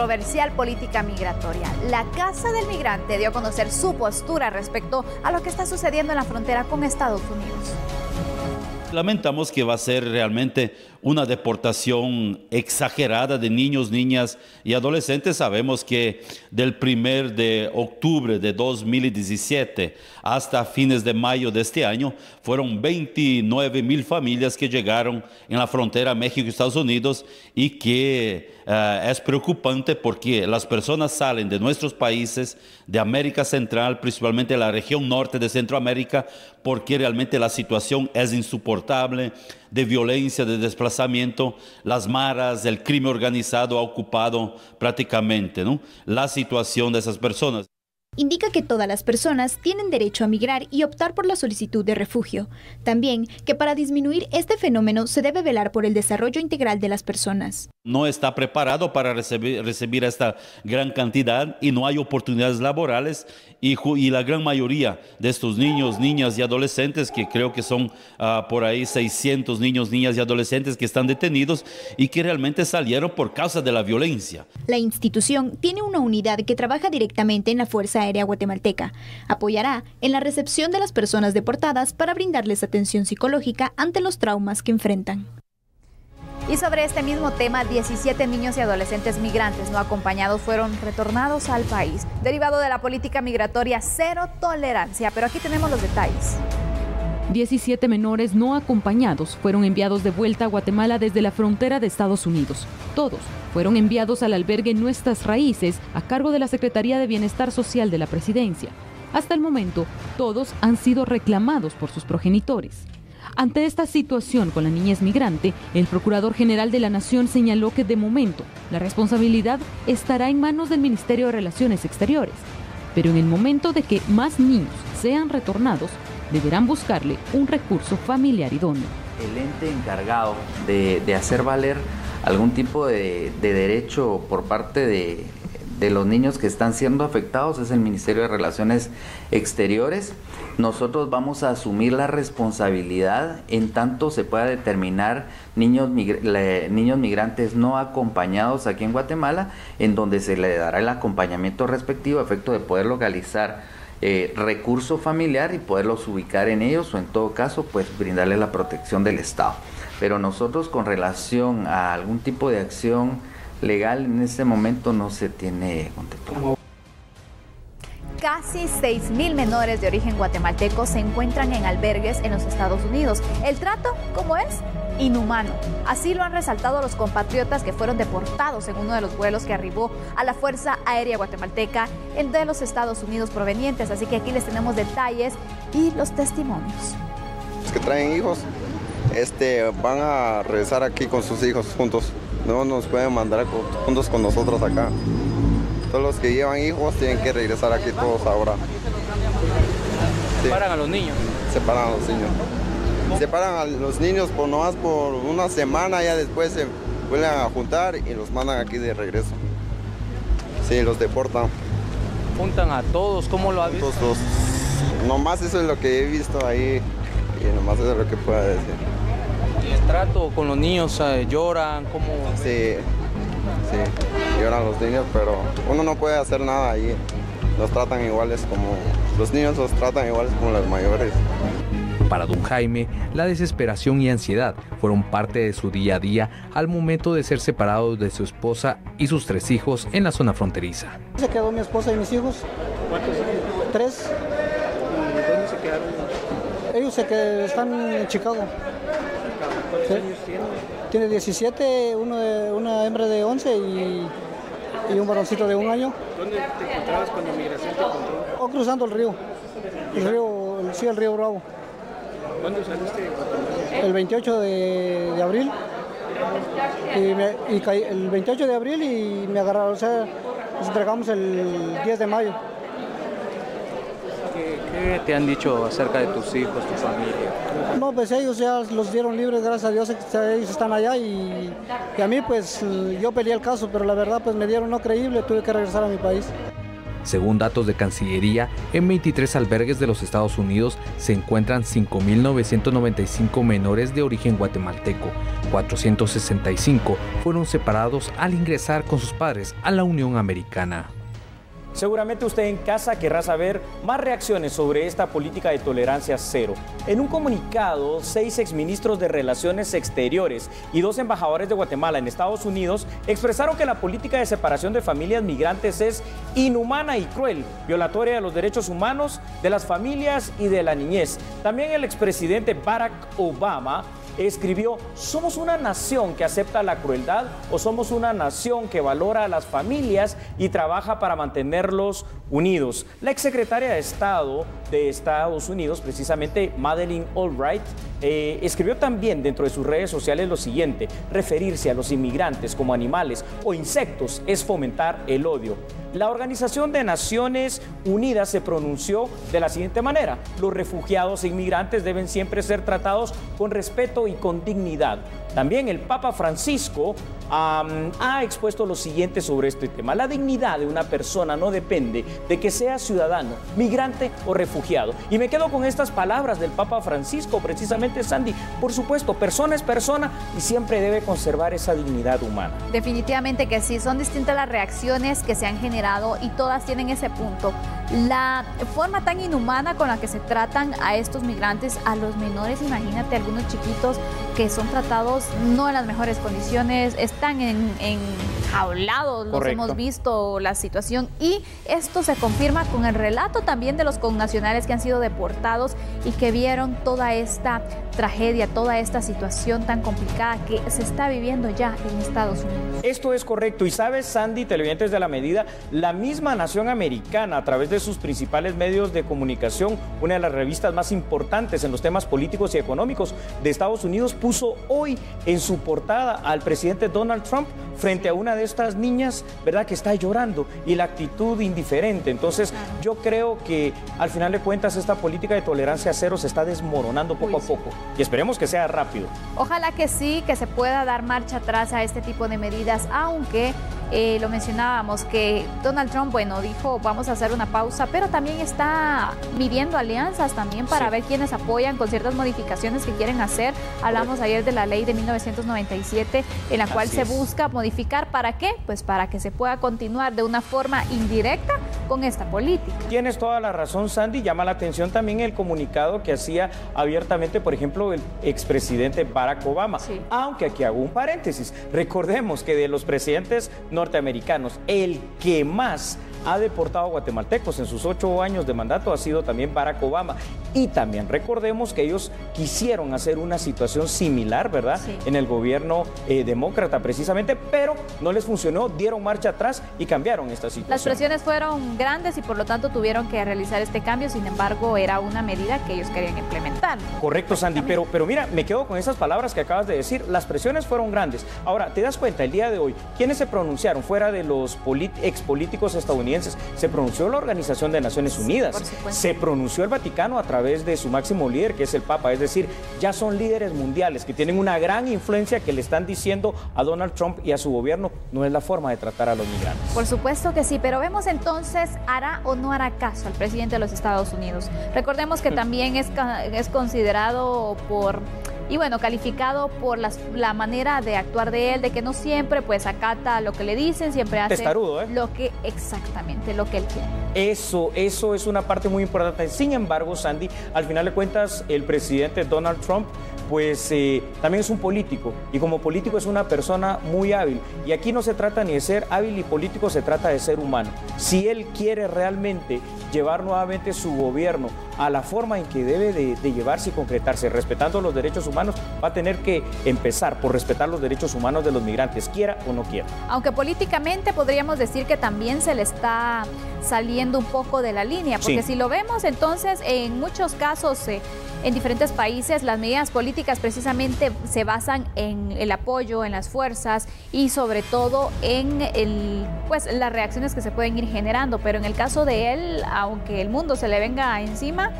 controversial política migratoria. La Casa del Migrante dio a conocer su postura respecto a lo que está sucediendo en la frontera con Estados Unidos. Lamentamos que va a ser realmente una deportación exagerada de niños, niñas y adolescentes. Sabemos que del 1 de octubre de 2017 hasta fines de mayo de este año fueron 29,000 familias que llegaron en la frontera México y Estados Unidos, y que es preocupante porque las personas salen de nuestros países de América Central, principalmente la región norte de Centroamérica, porque realmente la situación es insoportable, de violencia, de desplazamiento. Las maras, el crimen organizado ha ocupado prácticamente, ¿no?, la situación de esas personas. Indica que todas las personas tienen derecho a migrar y optar por la solicitud de refugio. También que para disminuir este fenómeno se debe velar por el desarrollo integral de las personas. No está preparado para recibir esta gran cantidad y no hay oportunidades laborales, y la gran mayoría de estos niños, niñas y adolescentes, que creo que son por ahí 600 niños, niñas y adolescentes que están detenidos y que realmente salieron por causa de la violencia. La institución tiene una unidad que trabaja directamente en la Fuerza Aérea Guatemalteca. Apoyará en la recepción de las personas deportadas para brindarles atención psicológica ante los traumas que enfrentan. Y sobre este mismo tema, 17 niños y adolescentes migrantes no acompañados fueron retornados al país, derivado de la política migratoria cero tolerancia. Pero aquí tenemos los detalles. 17 menores no acompañados fueron enviados de vuelta a Guatemala desde la frontera de Estados Unidos. Todos fueron enviados al albergue Nuestras Raíces, a cargo de la Secretaría de Bienestar Social de la Presidencia. Hasta el momento, todos han sido reclamados por sus progenitores. Ante esta situación con la niñez migrante, el Procurador General de la Nación señaló que de momento la responsabilidad estará en manos del Ministerio de Relaciones Exteriores, pero en el momento de que más niños sean retornados, deberán buscarle un recurso familiar idóneo. El ente encargado de hacer valer algún tipo de derecho por parte de los niños que están siendo afectados es el Ministerio de Relaciones Exteriores. Nosotros vamos a asumir la responsabilidad en tanto se pueda determinar niños migrantes no acompañados aquí en Guatemala, en donde se le dará el acompañamiento respectivo a efecto de poder localizar recurso familiar y poderlos ubicar en ellos, o en todo caso pues brindarles la protección del Estado. Pero nosotros, con relación a algún tipo de acción legal, en este momento no se tiene contemplado. Casi 6,000 menores de origen guatemalteco se encuentran en albergues en los Estados Unidos. El trato, ¿cómo es? Inhumano. Así lo han resaltado los compatriotas que fueron deportados en uno de los vuelos que arribó a la Fuerza Aérea Guatemalteca de los Estados Unidos provenientes. Así que aquí les tenemos detalles y los testimonios. Los que traen hijos van a regresar aquí con sus hijos juntos. No nos pueden mandar juntos con nosotros acá. Todos los que llevan hijos tienen que regresar aquí todos ahora. Sí. ¿Separan a los niños? Separan a los niños. Separan a los niños nomás por una semana, ya después se vuelven a juntar y los mandan aquí de regreso. Sí, los deportan. ¿Juntan a todos? ¿Cómo lo has visto? Todos. Nomás eso es lo que he visto ahí y nomás eso es lo que puedo decir. ¿Y el trato con los niños? ¿Lloran? ¿Cómo? Sí, lloran los niños, pero uno no puede hacer nada ahí. Los tratan iguales como... Los niños los tratan iguales como los mayores. Para don Jaime, la desesperación y ansiedad fueron parte de su día a día al momento de ser separados de su esposa y sus 3 hijos en la zona fronteriza. Se quedó mi esposa y mis hijos. ¿Cuántos hijos? 3. ¿Y dónde se quedaron? Ellos están en Chicago. ¿Cuántos años tienen? Tiene 17, una hembra de 11 y un varoncito de 1 año. ¿Dónde te encontrabas cuando migración te encontró? O cruzando el río. El río Bravo. ¿Cuándo saliste de Guatemala? El 28 de abril. Y caí el 28 de abril y me agarraron, o sea, nos entregamos el 10 de mayo. ¿Qué te han dicho acerca de tus hijos, tu familia? No, pues ellos ya los dieron libres, gracias a Dios, ellos están allá y a mí pues yo peleé el caso, pero la verdad pues me dieron no creíble, tuve que regresar a mi país. Según datos de Cancillería, en 23 albergues de los Estados Unidos se encuentran 5.995 menores de origen guatemalteco. 465 fueron separados al ingresar con sus padres a la Unión Americana. Seguramente usted en casa querrá saber más reacciones sobre esta política de tolerancia cero. En un comunicado, 6 exministros de Relaciones Exteriores y 2 embajadores de Guatemala en Estados Unidos expresaron que la política de separación de familias migrantes es inhumana y cruel, violatoria de los derechos humanos, de las familias y de la niñez. También el expresidente Barack Obama escribió: ¿somos una nación que acepta la crueldad o somos una nación que valora a las familias y trabaja para mantenerlos unidos? La exsecretaria de Estado de Estados Unidos, precisamente Madeleine Albright, escribió también dentro de sus redes sociales lo siguiente: referirse a los inmigrantes como animales o insectos es fomentar el odio. La Organización de Naciones Unidas se pronunció de la siguiente manera: los refugiados e inmigrantes deben siempre ser tratados con respeto y con dignidad. También el Papa Francisco ha expuesto lo siguiente sobre este tema: la dignidad de una persona no depende de que sea ciudadano, migrante o refugiado. Y me quedo con estas palabras del Papa Francisco, precisamente, Sandy. Por supuesto, persona es persona y siempre debe conservar esa dignidad humana. Definitivamente que sí, son distintas las reacciones que se han generado y todas tienen ese punto. La forma tan inhumana con la que se tratan a estos migrantes, a los menores, imagínate, algunos chiquitos que son tratados no en las mejores condiciones, están enjaulados, los hemos visto la situación, y esto se confirma con el relato también de los connacionales que han sido deportados y que vieron toda esta tragedia, toda esta situación tan complicada que se está viviendo ya en Estados Unidos. Esto es correcto, y sabes, Sandy, televidentes de La Medida, la misma nación americana, a través de sus principales medios de comunicación, una de las revistas más importantes en los temas políticos y económicos de Estados Unidos, puso hoy en su portada al presidente Donald Trump frente a una de estas niñas, ¿verdad?, que está llorando, y la actitud indiferente. Entonces, yo creo que al final de cuentas esta política de tolerancia cero se está desmoronando poco a poco, y esperemos que sea rápido. Ojalá que sí, que se pueda dar marcha atrás a este tipo de medidas, aunque lo mencionábamos que Donald Trump, bueno, dijo vamos a hacer una pausa, pero también está midiendo alianzas también para ver quiénes apoyan con ciertas modificaciones que quieren hacer. Hablamos ayer de la ley de 1997 en la cual se busca modificar. ¿Para qué? Pues para que se pueda continuar de una forma indirecta con esta política. Tienes toda la razón, Sandy. Llama la atención también el comunicado que hacía abiertamente, por ejemplo, el expresidente Barack Obama. Aunque aquí hago un paréntesis. Recordemos que de los presidentes norteamericanos, el que más ha deportado guatemaltecos en sus 8 años de mandato ha sido también Barack Obama. Y también recordemos que ellos quisieron hacer una situación similar, ¿verdad?, en el gobierno demócrata precisamente, pero no les funcionó, dieron marcha atrás y cambiaron esta situación. Las presiones fueron grandes y por lo tanto tuvieron que realizar este cambio, sin embargo era una medida que ellos querían implementar. Correcto, Sandy, pero mira, me quedo con esas palabras que acabas de decir, las presiones fueron grandes. Ahora, ¿te das cuenta el día de hoy quiénes se pronunciaron fuera de los expolíticos estadounidenses? Se pronunció la Organización de Naciones Unidas, se pronunció el Vaticano a través de su máximo líder, que es el Papa. Es decir, ya son líderes mundiales que tienen una gran influencia, que le están diciendo a Donald Trump y a su gobierno no es la forma de tratar a los migrantes. Por supuesto que sí, pero vemos entonces, ¿hará o no hará caso al presidente de los Estados Unidos? Recordemos que también es considerado calificado por la manera de actuar de él, de que no siempre pues acata lo que le dicen, siempre hace testarudo, lo que él quiere. Eso es una parte muy importante. Sin embargo, Sandy, al final de cuentas, el presidente Donald Trump pues también es un político, y como político es una persona muy hábil, y aquí no se trata ni de ser hábil y político, se trata de ser humano. Si él quiere realmente llevar nuevamente su gobierno a la forma en que debe de llevarse y concretarse, respetando los derechos humanos, va a tener que empezar por respetar los derechos humanos de los migrantes, quiera o no quiera. Aunque políticamente podríamos decir que también se le está saliendo un poco de la línea, porque si lo vemos, entonces en muchos casos en diferentes países las medidas políticas precisamente se basan en el apoyo, en las fuerzas y sobre todo en las reacciones que se pueden ir generando, pero en el caso de él, aunque el mundo se le venga encima,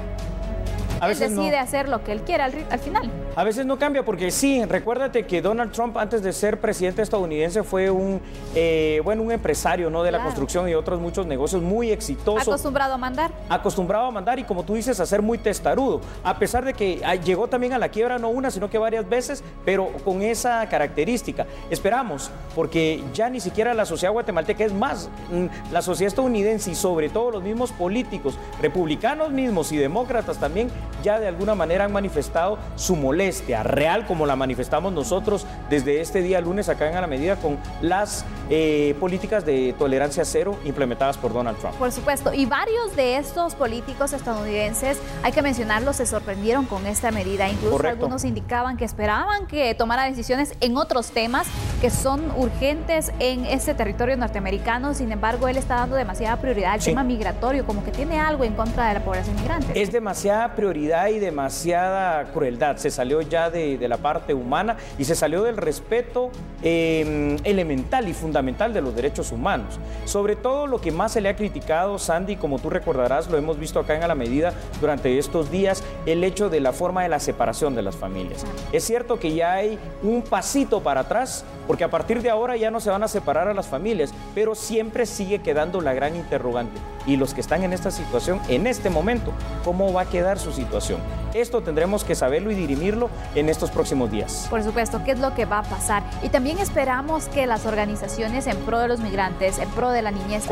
él decide hacer lo que él quiera al final. A veces no cambia porque sí, recuérdate que Donald Trump antes de ser presidente estadounidense fue un empresario, ¿no?, de la construcción y otros muchos negocios muy exitosos. Acostumbrado a mandar. Acostumbrado a mandar y, como tú dices, a ser muy testarudo. A pesar de que llegó también a la quiebra no una, sino que varias veces, pero con esa característica. Esperamos, porque ya ni siquiera la sociedad guatemalteca, es más, la sociedad estadounidense y sobre todo los mismos políticos, republicanos mismos y demócratas también, ya de alguna manera han manifestado su molestia real, como la manifestamos nosotros desde este día lunes acá en A la Medida con las políticas de tolerancia cero implementadas por Donald Trump. Por supuesto, y varios de estos políticos estadounidenses, hay que mencionarlo, se sorprendieron con esta medida. Incluso Correcto. Algunos indicaban que esperaban que tomara decisiones en otros temas que son urgentes en este territorio norteamericano. Sin embargo, él está dando demasiada prioridad al tema migratorio, como que tiene algo en contra de la población migrante. Es demasiada prioridad y demasiada crueldad. Se salió ya de la parte humana y se salió del respeto elemental y fundamental de los derechos humanos. Sobre todo lo que más se le ha criticado, Sandy, como tú recordarás, lo hemos visto acá en A la Medida durante estos días, el hecho de la forma de la separación de las familias. Es cierto que ya hay un pasito para atrás, porque a partir de ahora ya no se van a separar a las familias, pero siempre sigue quedando la gran interrogante. Y los que están en esta situación, en este momento, ¿cómo va a quedar su situación? Esto tendremos que saberlo y dirimirlo en estos próximos días. Por supuesto, ¿qué es lo que va a pasar? Y también esperamos que las organizaciones en pro de los migrantes, en pro de la niñez,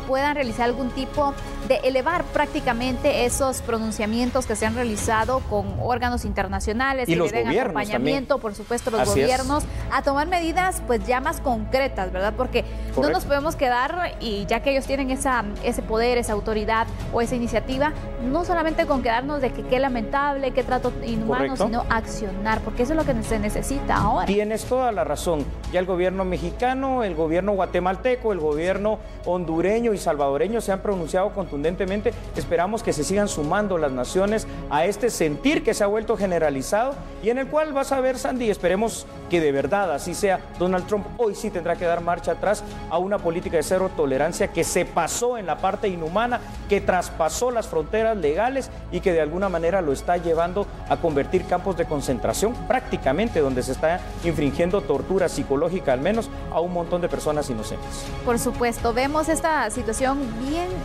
puedan realizar algún tipo de elevar prácticamente esos pronunciamientos que se han realizado con órganos internacionales y que los le den acompañamiento, también. Por supuesto, los gobiernos, a tomar medidas pues ya más concretas, ¿verdad? Porque no nos podemos quedar, y ya que ellos tienen ese poder, esa autoridad o esa iniciativa, no solamente con quedarnos de que qué lamentable, qué trato inhumano, sino accionar, porque eso es lo que se necesita ahora. Tienes toda la razón. Ya el gobierno mexicano, el gobierno guatemalteco, el gobierno hondureño y salvadoreño se han pronunciado contundentemente. Esperamos que se sigan sumando las naciones a este sentir que se ha vuelto generalizado y en el cual vas a ver, Sandy, esperemos que de verdad así sea. Donald Trump hoy sí tendrá que dar marcha atrás a una política de cero tolerancia que se pasó en la parte inhumana, que traspasó las fronteras legales y que de alguna manera lo está llevando a convertir campos de concentración prácticamente, donde se está infringiendo tortura psicológica al menos a un montón de personas inocentes. Por supuesto, vemos esta situación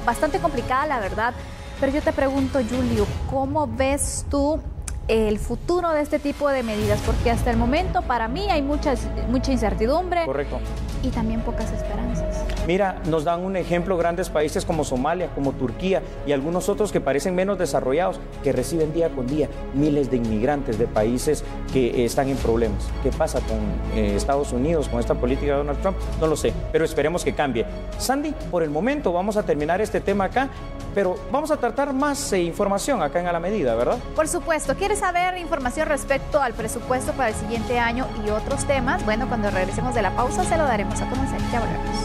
bastante complicada, la verdad, pero yo te pregunto, Julio, ¿cómo ves tú el futuro de este tipo de medidas? Porque hasta el momento para mí hay mucha incertidumbre. Correcto. Y también pocas esperanzas. Mira, nos dan un ejemplo grandes países como Somalia, como Turquía y algunos otros que parecen menos desarrollados, que reciben día con día miles de inmigrantes de países que están en problemas. ¿Qué pasa con Estados Unidos, con esta política de Donald Trump? No lo sé, pero esperemos que cambie. Sandy, por el momento vamos a terminar este tema acá, pero vamos a tratar más información acá en A la Medida, ¿verdad? Por supuesto. ¿Quieres saber información respecto al presupuesto para el siguiente año y otros temas? Bueno, cuando regresemos de la pausa se lo daremos a conocer. Ya volvemos.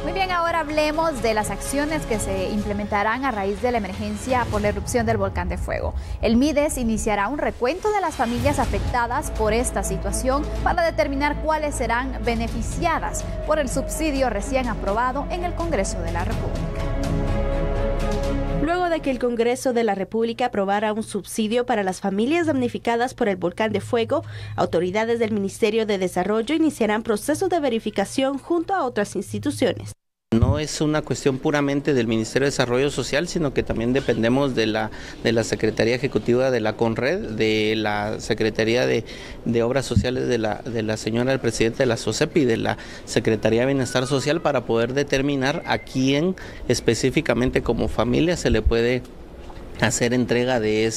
Muy bien, ahora hablemos de las acciones que se implementarán a raíz de la emergencia por la erupción del volcán de fuego. El MIDES iniciará un recuento de las familias afectadas por esta situación para determinar cuáles serán beneficiadas por el subsidio recién aprobado en el Congreso de la República. Luego de que el Congreso de la República aprobara un subsidio para las familias damnificadas por el volcán de fuego, autoridades del Ministerio de Desarrollo iniciarán procesos de verificación junto a otras instituciones. No es una cuestión puramente del Ministerio de Desarrollo Social, sino que también dependemos de la Secretaría Ejecutiva de la CONRED, de la Secretaría de Obras Sociales de la señora del presidente de la SOCEP y de la Secretaría de Bienestar Social para poder determinar a quién específicamente como familia se le puede hacer entrega de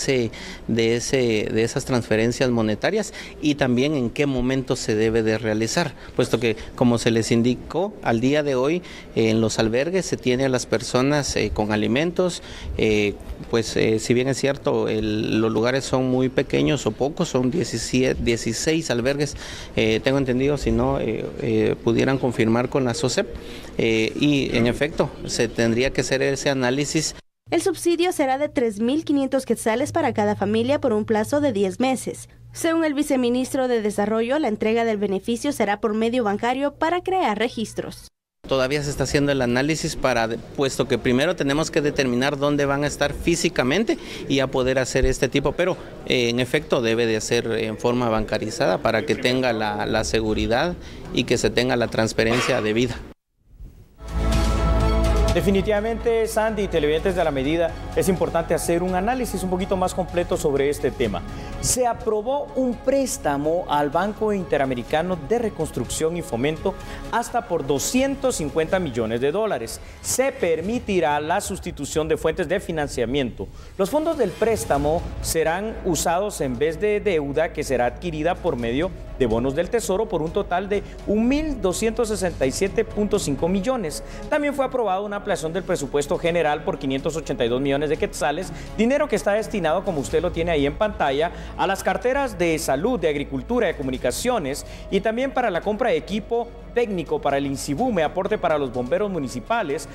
esas transferencias monetarias y también en qué momento se debe de realizar, puesto que como se les indicó al día de hoy en los albergues se tiene a las personas con alimentos, si bien es cierto los lugares son muy pequeños o pocos, son 16 albergues, tengo entendido, si no pudieran confirmar con la SOCEP y en efecto se tendría que hacer ese análisis. El subsidio será de 3.500 quetzales para cada familia por un plazo de 10 meses. Según el viceministro de Desarrollo, la entrega del beneficio será por medio bancario para crear registros. todavía se está haciendo el análisis puesto que primero tenemos que determinar dónde van a estar físicamente y a poder hacer este tipo, pero en efecto debe de ser en forma bancarizada para que tenga la seguridad y que se tenga la transparencia debida. Definitivamente, Sandy y televidentes de La Medida, es importante hacer un análisis un poquito más completo sobre este tema. Se aprobó un préstamo al Banco Interamericano de Reconstrucción y Fomento hasta por $250 millones. Se permitirá la sustitución de fuentes de financiamiento. Los fondos del préstamo serán usados en vez de deuda que será adquirida por medio de bonos del Tesoro por un total de 1.267.5 millones. También fue aprobada una ampliación del presupuesto general por 582 millones de quetzales, dinero que está destinado, como usted lo tiene ahí en pantalla, a las carteras de salud, de agricultura, de comunicaciones y también para la compra de equipo técnico para el INSIBUME, aporte para los bomberos municipales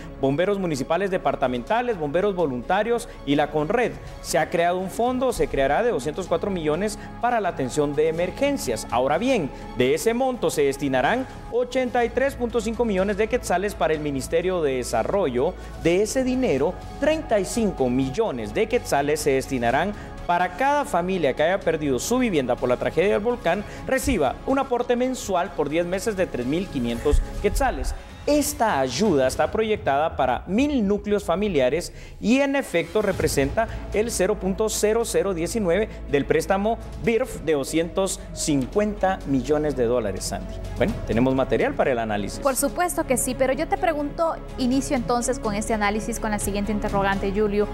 departamentales, bomberos voluntarios y la CONRED. Se ha creado un fondo, se creará de 204 millones para la atención de emergencias. Ahora bien, de ese monto se destinarán 83.5 millones de quetzales para el Ministerio de Desarrollo. De ese dinero, 35 millones de quetzales se destinarán para cada familia que haya perdido su vivienda por la tragedia del volcán, reciba un aporte mensual por 10 meses de 3.500 quetzales. Esta ayuda está proyectada para 1.000 núcleos familiares y en efecto representa el 0.0019 del préstamo BIRF de 250 millones de dólares, Sandy. Bueno, tenemos material para el análisis. Por supuesto que sí, pero yo te pregunto, inicio entonces con este análisis con la siguiente interrogante, Julio.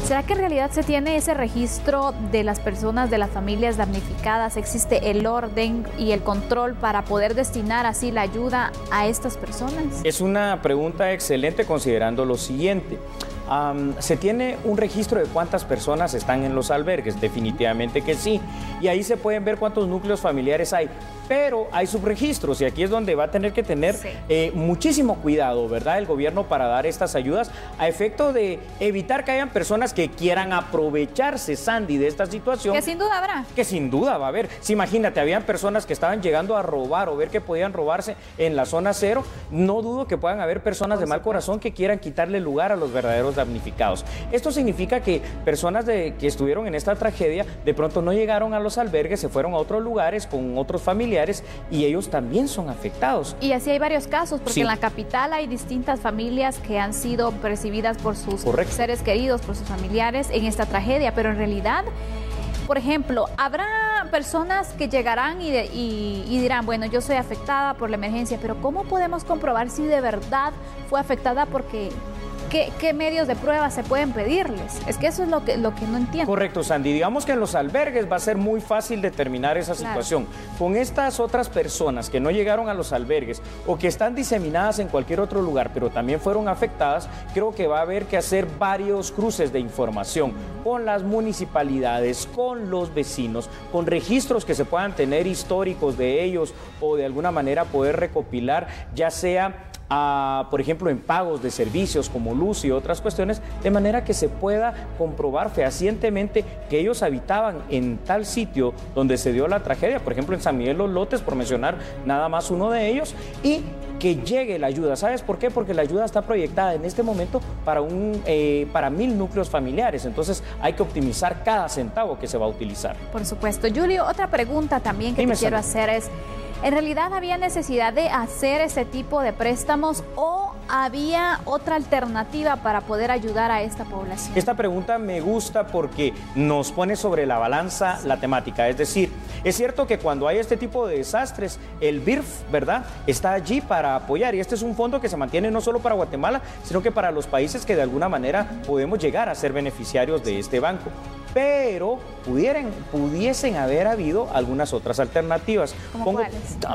¿Será que en realidad se tiene ese registro de las personas, de las familias damnificadas? ¿Existe el orden y el control para poder destinar así la ayuda a estas personas? Es una pregunta excelente considerando lo siguiente. ¿Se tiene un registro de cuántas personas están en los albergues? Definitivamente que sí. Y ahí se pueden ver cuántos núcleos familiares hay. Pero hay subregistros y aquí es donde va a tener que tener muchísimo cuidado, ¿verdad? El gobierno para dar estas ayudas a efecto de evitar que hayan personas que quieran aprovecharse, Sandy, de esta situación. Que sin duda habrá. Que sin duda va a haber. Sí, imagínate, habían personas que estaban llegando a robar o ver que podían robarse en la zona cero. No dudo que puedan haber personas de mal corazón que quieran quitarle lugar a los verdaderos damnificados. Esto significa que personas que estuvieron en esta tragedia de pronto no llegaron a los albergues, se fueron a otros lugares con otros familiares y ellos también son afectados. Y así hay varios casos, porque en la capital hay distintas familias que han sido percibidas por sus seres queridos, por sus familiares en esta tragedia, pero en realidad, por ejemplo, habrá personas que llegarán y dirán, bueno, yo soy afectada por la emergencia, pero ¿cómo podemos comprobar si de verdad fue afectada? Porque ¿qué medios de prueba se pueden pedirles? Es que eso es lo que no entiendo. Correcto, Sandy. Digamos que en los albergues va a ser muy fácil determinar esa situación. Con estas otras personas que no llegaron a los albergues o que están diseminadas en cualquier otro lugar, pero también fueron afectadas, creo que va a haber que hacer varios cruces de información con las municipalidades, con los vecinos, con registros que se puedan tener históricos de ellos o de alguna manera poder recopilar, ya sea por ejemplo, en pagos de servicios como luz y otras cuestiones, de manera que se pueda comprobar fehacientemente que ellos habitaban en tal sitio donde se dio la tragedia, por ejemplo, en San Miguel Los Lotes, por mencionar nada más uno de ellos, y que llegue la ayuda. ¿Sabes por qué? Porque la ayuda está proyectada en este momento para 1.000 núcleos familiares, entonces hay que optimizar cada centavo que se va a utilizar. Por supuesto. Julio, otra pregunta también que te quiero hacer es, ¿en realidad había necesidad de hacer ese tipo de préstamos o había otra alternativa para poder ayudar a esta población? Esta pregunta me gusta porque nos pone sobre la balanza la temática. Es decir, es cierto que cuando hay este tipo de desastres, el BIRF, ¿verdad?, está allí para apoyar. Y este es un fondo que se mantiene no solo para Guatemala, sino que para los países que de alguna manera podemos llegar a ser beneficiarios de este banco. Pero pudiesen haber habido algunas otras alternativas.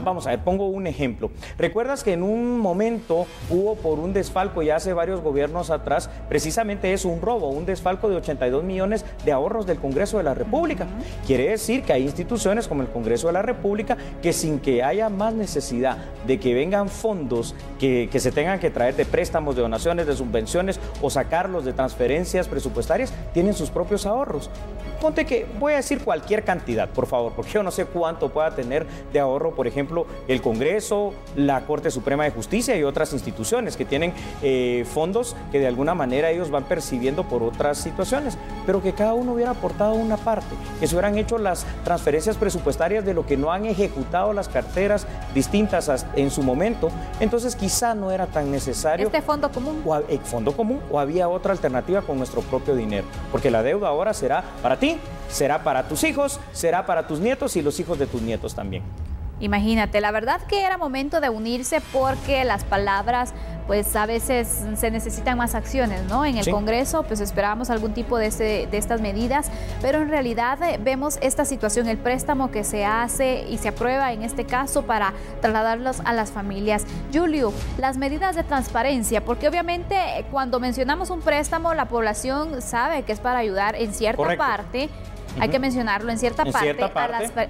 Vamos a ver, pongo un ejemplo. ¿Recuerdas que en un momento hubo por un desfalco ya hace varios gobiernos atrás, precisamente es un robo, un desfalco de 82 millones de ahorros del Congreso de la República? Quiere decir que hay instituciones como el Congreso de la República que sin que haya más necesidad de que vengan fondos que se tengan que traer de préstamos, de donaciones, de subvenciones o sacarlos de transferencias presupuestarias, tienen sus propios ahorros. ahorros. Ponte que voy a decir cualquier cantidad, por favor, porque yo no sé cuánto pueda tener de ahorro, por ejemplo, el Congreso, la Corte Suprema de Justicia y otras instituciones que tienen fondos que de alguna manera ellos van percibiendo por otras situaciones, pero que cada uno hubiera aportado una parte, que se hubieran hecho las transferencias presupuestarias de lo que no han ejecutado las carteras distintas en su momento. Entonces quizá no era tan necesario este fondo común o había otra alternativa con nuestro propio dinero, porque la deuda ahora será para ti, será para tus hijos, será para tus nietos y los hijos de tus nietos también. Imagínate, la verdad que era momento de unirse porque las palabras pues a veces se necesitan más acciones, ¿no? En el Congreso pues esperábamos algún tipo de estas medidas, pero en realidad vemos esta situación, el préstamo que se hace y se aprueba en este caso para trasladarlos a las familias. Julio, las medidas de transparencia, porque obviamente cuando mencionamos un préstamo la población sabe que es para ayudar en cierta parte. Hay que mencionarlo en cierta parte.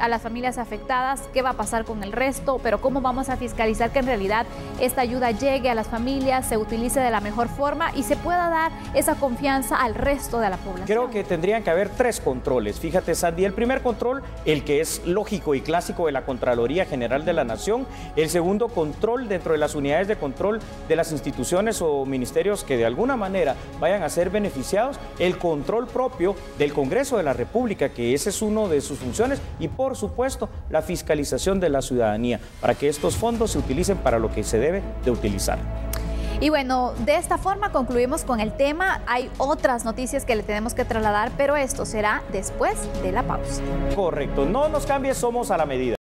A las familias afectadas, qué va a pasar con el resto, pero cómo vamos a fiscalizar que en realidad esta ayuda llegue a las familias, se utilice de la mejor forma y se pueda dar esa confianza al resto de la población. Creo que tendrían que haber 3 controles. Fíjate, Sandy, el primer control, el que es lógico y clásico de la Contraloría General de la Nación. El segundo, control dentro de las unidades de control de las instituciones o ministerios que de alguna manera vayan a ser beneficiados. El control propio del Congreso de la República, que ese es uno de sus funciones, y por supuesto la fiscalización de la ciudadanía para que estos fondos se utilicen para lo que se debe de utilizar. Y bueno, de esta forma concluimos con el tema. Hay otras noticias que le tenemos que trasladar, pero esto será después de la pausa. Correcto, no nos cambies, somos a la medida.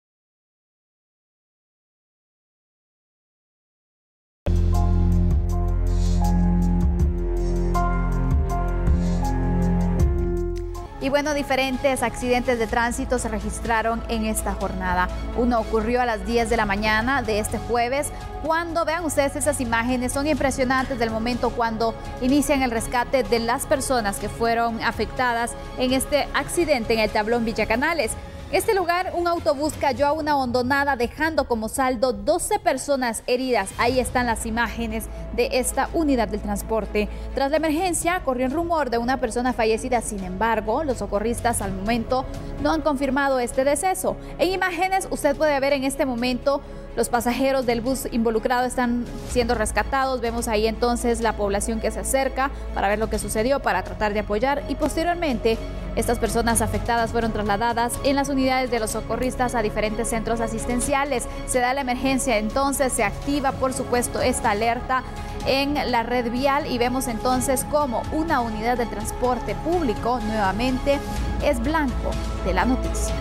Y bueno, diferentes accidentes de tránsito se registraron en esta jornada. Uno ocurrió a las 10 de la mañana de este jueves, cuando, vean ustedes esas imágenes, son impresionantes del momento cuando inician el rescate de las personas que fueron afectadas en este accidente en el tablón Villa Canales. En este lugar, un autobús cayó a una hondonada, dejando como saldo 12 personas heridas. Ahí están las imágenes de esta unidad del transporte. Tras la emergencia, corrió un rumor de una persona fallecida. Sin embargo, los socorristas al momento no han confirmado este deceso. En imágenes, usted puede ver en este momento los pasajeros del bus involucrado están siendo rescatados. Vemos ahí entonces la población que se acerca para ver lo que sucedió, para tratar de apoyar, y posteriormente estas personas afectadas fueron trasladadas en las unidades de los socorristas a diferentes centros asistenciales. Se da la emergencia, entonces se activa por supuesto esta alerta en la red vial y vemos entonces cómo una unidad de transporte público nuevamente es blanco de la noticia.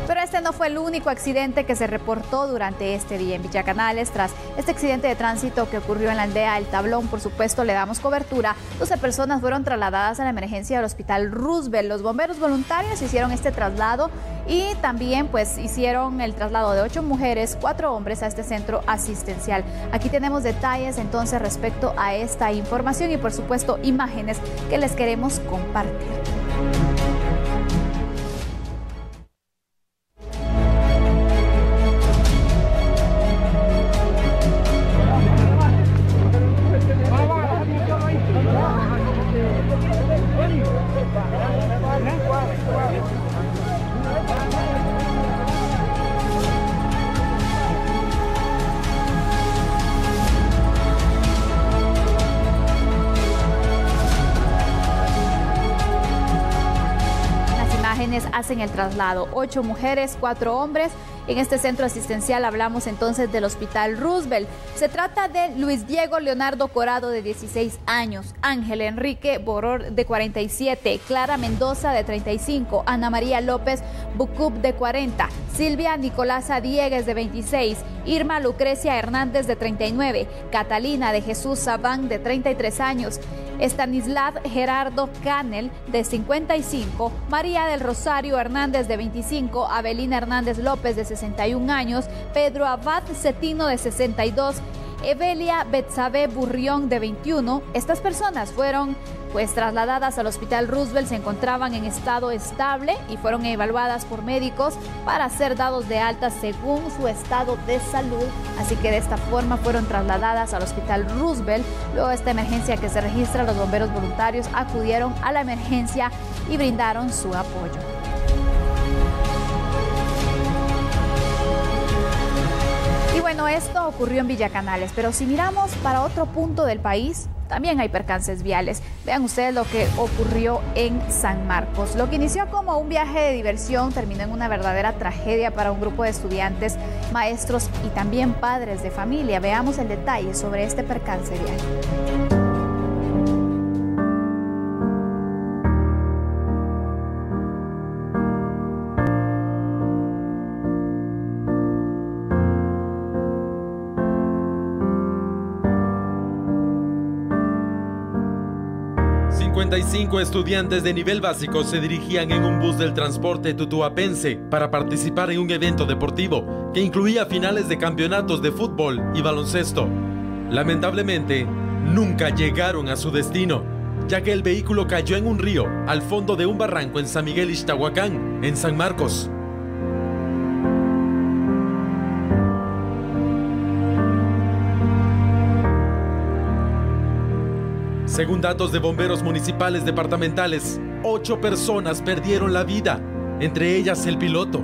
Pero este no fue el único accidente que se reportó durante este día en Villa Canales. Tras este accidente de tránsito que ocurrió en la aldea El Tablón, por supuesto, le damos cobertura. 12 personas fueron trasladadas a la emergencia del Hospital Roosevelt. Los bomberos voluntarios hicieron este traslado y también pues hicieron el traslado de 8 mujeres, 4 hombres a este centro asistencial. Aquí tenemos detalles entonces respecto a esta información y por supuesto imágenes que les queremos compartir. Hacen el traslado, 8 mujeres, 4 hombres. En este centro asistencial hablamos entonces del Hospital Roosevelt. Se trata de Luis Diego Leonardo Corado, de 16 años, Ángel Enrique Boror, de 47, Clara Mendoza, de 35, Ana María López Bucup, de 40, Silvia Nicolasa Diegues, de 26, Irma Lucrecia Hernández, de 39, Catalina de Jesús Sabán, de 33 años, Estanislao Gerardo Canel, de 55, María del Rosario Hernández, de 25, Abelina Hernández López, de 61 años, Pedro Abad Cetino, de 62, Evelia Betsabe Burrión, de 21. Estas personas fueron trasladadas al Hospital Roosevelt, se encontraban en estado estable y fueron evaluadas por médicos para ser dados de alta según su estado de salud. Así que de esta forma fueron trasladadas al Hospital Roosevelt. Luego de esta emergencia que se registra, los bomberos voluntarios acudieron a la emergencia y brindaron su apoyo. Y bueno, esto ocurrió en Villa Canales, pero si miramos para otro punto del país, también hay percances viales. Vean ustedes lo que ocurrió en San Marcos. Lo que inició como un viaje de diversión terminó en una verdadera tragedia para un grupo de estudiantes, maestros y también padres de familia. Veamos el detalle sobre este percance vial. Estudiantes de nivel básico se dirigían en un bus del transporte tutuapense para participar en un evento deportivo que incluía finales de campeonatos de fútbol y baloncesto. Lamentablemente, nunca llegaron a su destino, ya que el vehículo cayó en un río al fondo de un barranco en San Miguel Ixtahuacán, en San Marcos. Según datos de bomberos municipales departamentales, 8 personas perdieron la vida, entre ellas el piloto.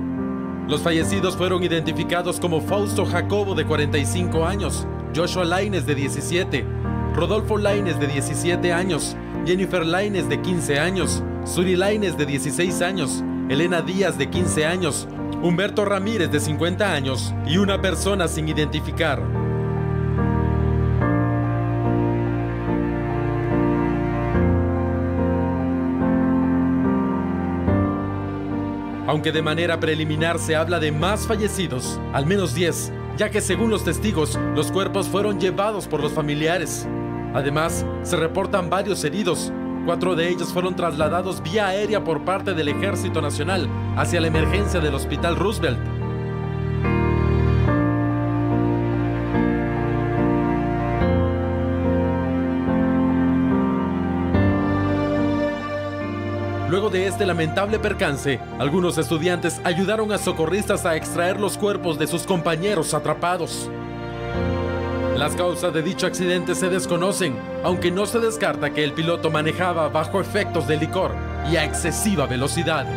Los fallecidos fueron identificados como Fausto Jacobo, de 45 años, Joshua Lainez, de 17, Rodolfo Lainez, de 17 años, Jennifer Lainez, de 15 años, Suri Lainez, de 16 años, Elena Díaz, de 15 años, Humberto Ramírez, de 50 años y una persona sin identificar. Aunque de manera preliminar se habla de más fallecidos, al menos 10, ya que según los testigos, los cuerpos fueron llevados por los familiares. Además, se reportan varios heridos. 4 de ellos fueron trasladados vía aérea por parte del Ejército Nacional hacia la emergencia del Hospital Roosevelt. Luego de este lamentable percance, algunos estudiantes ayudaron a socorristas a extraer los cuerpos de sus compañeros atrapados. Las causas de dicho accidente se desconocen, aunque no se descarta que el piloto manejaba bajo efectos de licor y a excesiva velocidad.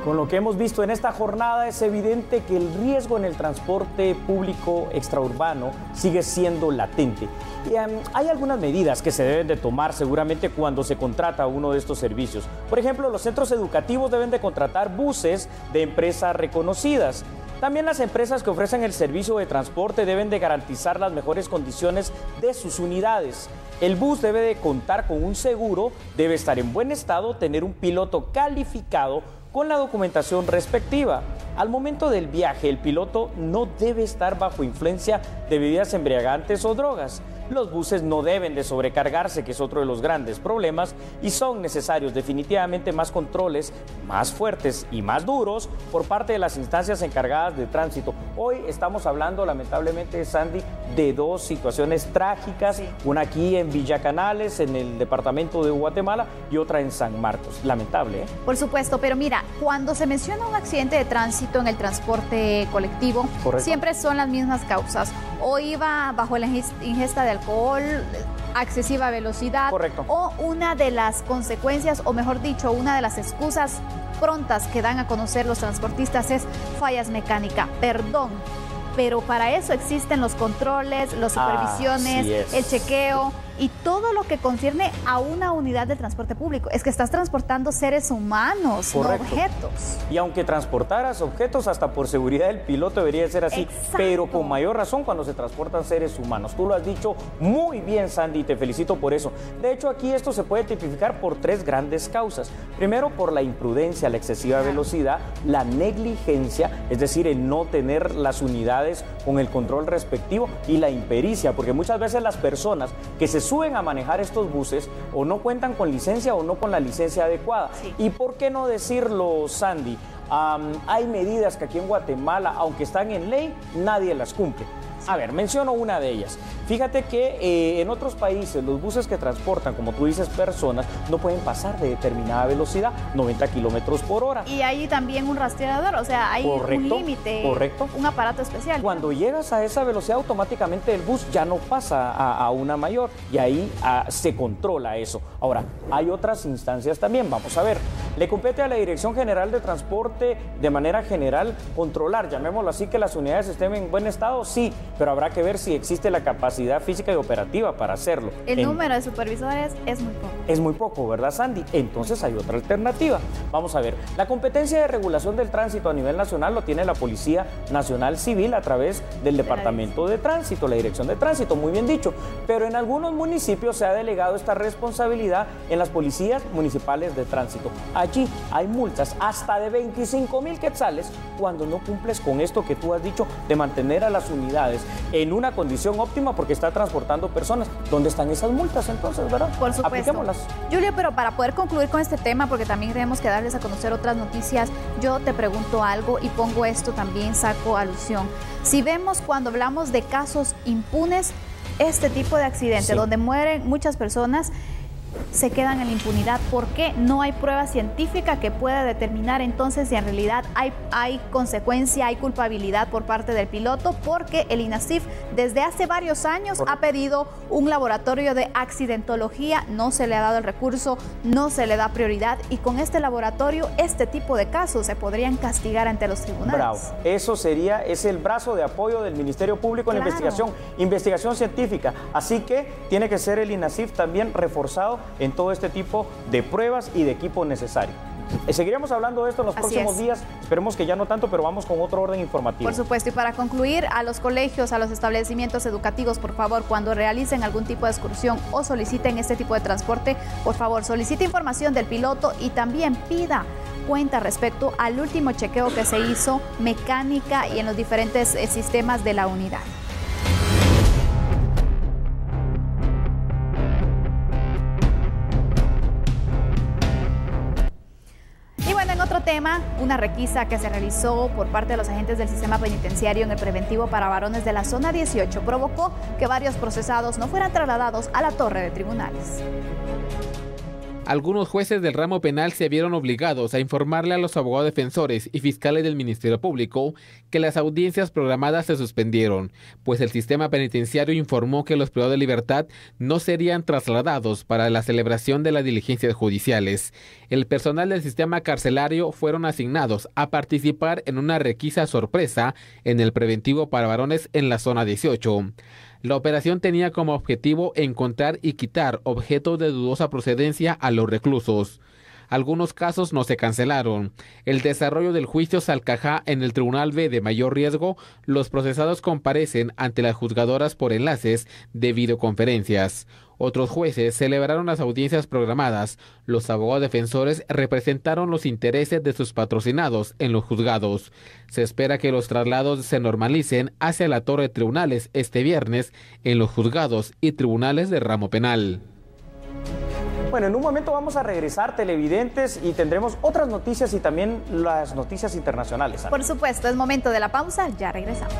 Con lo que hemos visto en esta jornada, es evidente que el riesgo en el transporte público extraurbano sigue siendo latente. Y, hay algunas medidas que se deben de tomar seguramente cuando se contrata uno de estos servicios. Por ejemplo, los centros educativos deben de contratar buses de empresas reconocidas. También las empresas que ofrecen el servicio de transporte deben de garantizar las mejores condiciones de sus unidades. El bus debe de contar con un seguro, debe estar en buen estado, tener un piloto calificado con la documentación respectiva. Al momento del viaje, el piloto no debe estar bajo influencia de bebidas embriagantes o drogas. Los buses no deben de sobrecargarse, que es otro de los grandes problemas, y son necesarios definitivamente más controles, más fuertes y más duros por parte de las instancias encargadas de tránsito. Hoy estamos hablando, lamentablemente, Sandy, de 2 situaciones trágicas, una aquí en Villa Canales, en el departamento de Guatemala, y otra en San Marcos. Lamentable, ¿eh? Por supuesto, pero mira, cuando se menciona un accidente de tránsito en el transporte colectivo, correcto, siempre son las mismas causas. O iba bajo la ingesta de alcohol, excesiva velocidad, correcto, o una de las consecuencias, o mejor dicho, una de las excusas prontas que dan a conocer los transportistas es fallas mecánicas. Perdón, pero para eso existen los controles, las supervisiones, el chequeo y todo lo que concierne a una unidad de transporte público. Es que estás transportando seres humanos, correcto, no objetos. Y aunque transportaras objetos, hasta por seguridad del piloto debería ser así. Exacto. Pero con mayor razón cuando se transportan seres humanos. Tú lo has dicho muy bien, Sandy, y te felicito por eso. De hecho, aquí esto se puede tipificar por 3 grandes causas. Primero, por la imprudencia, la excesiva velocidad, la negligencia, es decir, el no tener las unidades con el control respectivo, y la impericia, porque muchas veces las personas que se suben a manejar estos buses o no cuentan con licencia o no con la licencia adecuada. Sí. ¿Y por qué no decirlo, Sandy? Hay medidas que aquí en Guatemala, aunque están en ley, nadie las cumple. A ver, menciono una de ellas. Fíjate que en otros países los buses que transportan, como tú dices, personas, no pueden pasar de determinada velocidad, 90 kilómetros por hora. Y hay también un rastreador, o sea, hay un límite, un aparato especial. Cuando llegas a esa velocidad, automáticamente el bus ya no pasa a una mayor y ahí se controla eso. Ahora, hay otras instancias también, vamos a ver. Le compete a la Dirección General de Transporte de manera general controlar, llamémoslo así, que las unidades estén en buen estado, sí, pero habrá que ver si existe la capacidad física y operativa para hacerlo. El número de supervisores es muy poco. Es muy poco, ¿verdad, Sandy? Entonces hay otra alternativa. Vamos a ver, la competencia de regulación del tránsito a nivel nacional lo tiene la Policía Nacional Civil a través del Departamento de Tránsito, la Dirección de Tránsito, muy bien dicho, pero en algunos municipios se ha delegado esta responsabilidad en las policías municipales de tránsito. Allí hay multas hasta de 25,000 quetzales cuando no cumples con esto que tú has dicho de mantener a las unidades en una condición óptima porque está transportando personas. ¿Dónde están esas multas entonces, verdad? Por supuesto. Apliquémoslas. Julio, pero para poder concluir con este tema, porque también tenemos que darles a conocer otras noticias, yo te pregunto algo y pongo esto también, saco alusión. Si vemos cuando hablamos de casos impunes, este tipo de accidente donde mueren muchas personas, se quedan en la impunidad. ¿Por qué? No hay prueba científica que pueda determinar entonces si en realidad hay consecuencia, hay culpabilidad por parte del piloto, porque el INASIF desde hace varios años ha pedido un laboratorio de accidentología, no se le ha dado el recurso, no se le da prioridad, y con este laboratorio este tipo de casos se podrían castigar ante los tribunales. Bravo, eso es el brazo de apoyo del Ministerio Público en la investigación científica, así que tiene que ser el INASIF también reforzado en todo este tipo de pruebas y de equipo necesario. Seguiremos hablando de esto en los próximos días, esperemos que ya no tanto, pero vamos con otro orden informativo. Por supuesto, y para concluir, a los colegios, a los establecimientos educativos, por favor, cuando realicen algún tipo de excursión o soliciten este tipo de transporte, por favor, solicite información del piloto y también pida cuenta respecto al último chequeo que se hizo mecánica y en los diferentes sistemas de la unidad. En otro tema, una requisa que se realizó por parte de los agentes del sistema penitenciario en el preventivo para varones de la zona 18 provocó que varios procesados no fueran trasladados a la torre de tribunales. Algunos jueces del ramo penal se vieron obligados a informarle a los abogados defensores y fiscales del Ministerio Público que las audiencias programadas se suspendieron, pues el sistema penitenciario informó que los privados de libertad no serían trasladados para la celebración de las diligencias judiciales. El personal del sistema carcelario fueron asignados a participar en una requisa sorpresa en el preventivo para varones en la zona 18. La operación tenía como objetivo encontrar y quitar objetos de dudosa procedencia a los reclusos. Algunos casos no se cancelaron. El desarrollo del juicio Salcajá en el Tribunal B de mayor riesgo, los procesados comparecen ante las juzgadoras por enlaces de videoconferencias. Otros jueces celebraron las audiencias programadas. Los abogados defensores representaron los intereses de sus patrocinados en los juzgados. Se espera que los traslados se normalicen hacia la torre de tribunales este viernes en los juzgados y tribunales de ramo penal. Bueno, en un momento vamos a regresar, televidentes, y tendremos otras noticias y también las noticias internacionales. Por supuesto, es momento de la pausa, ya regresamos.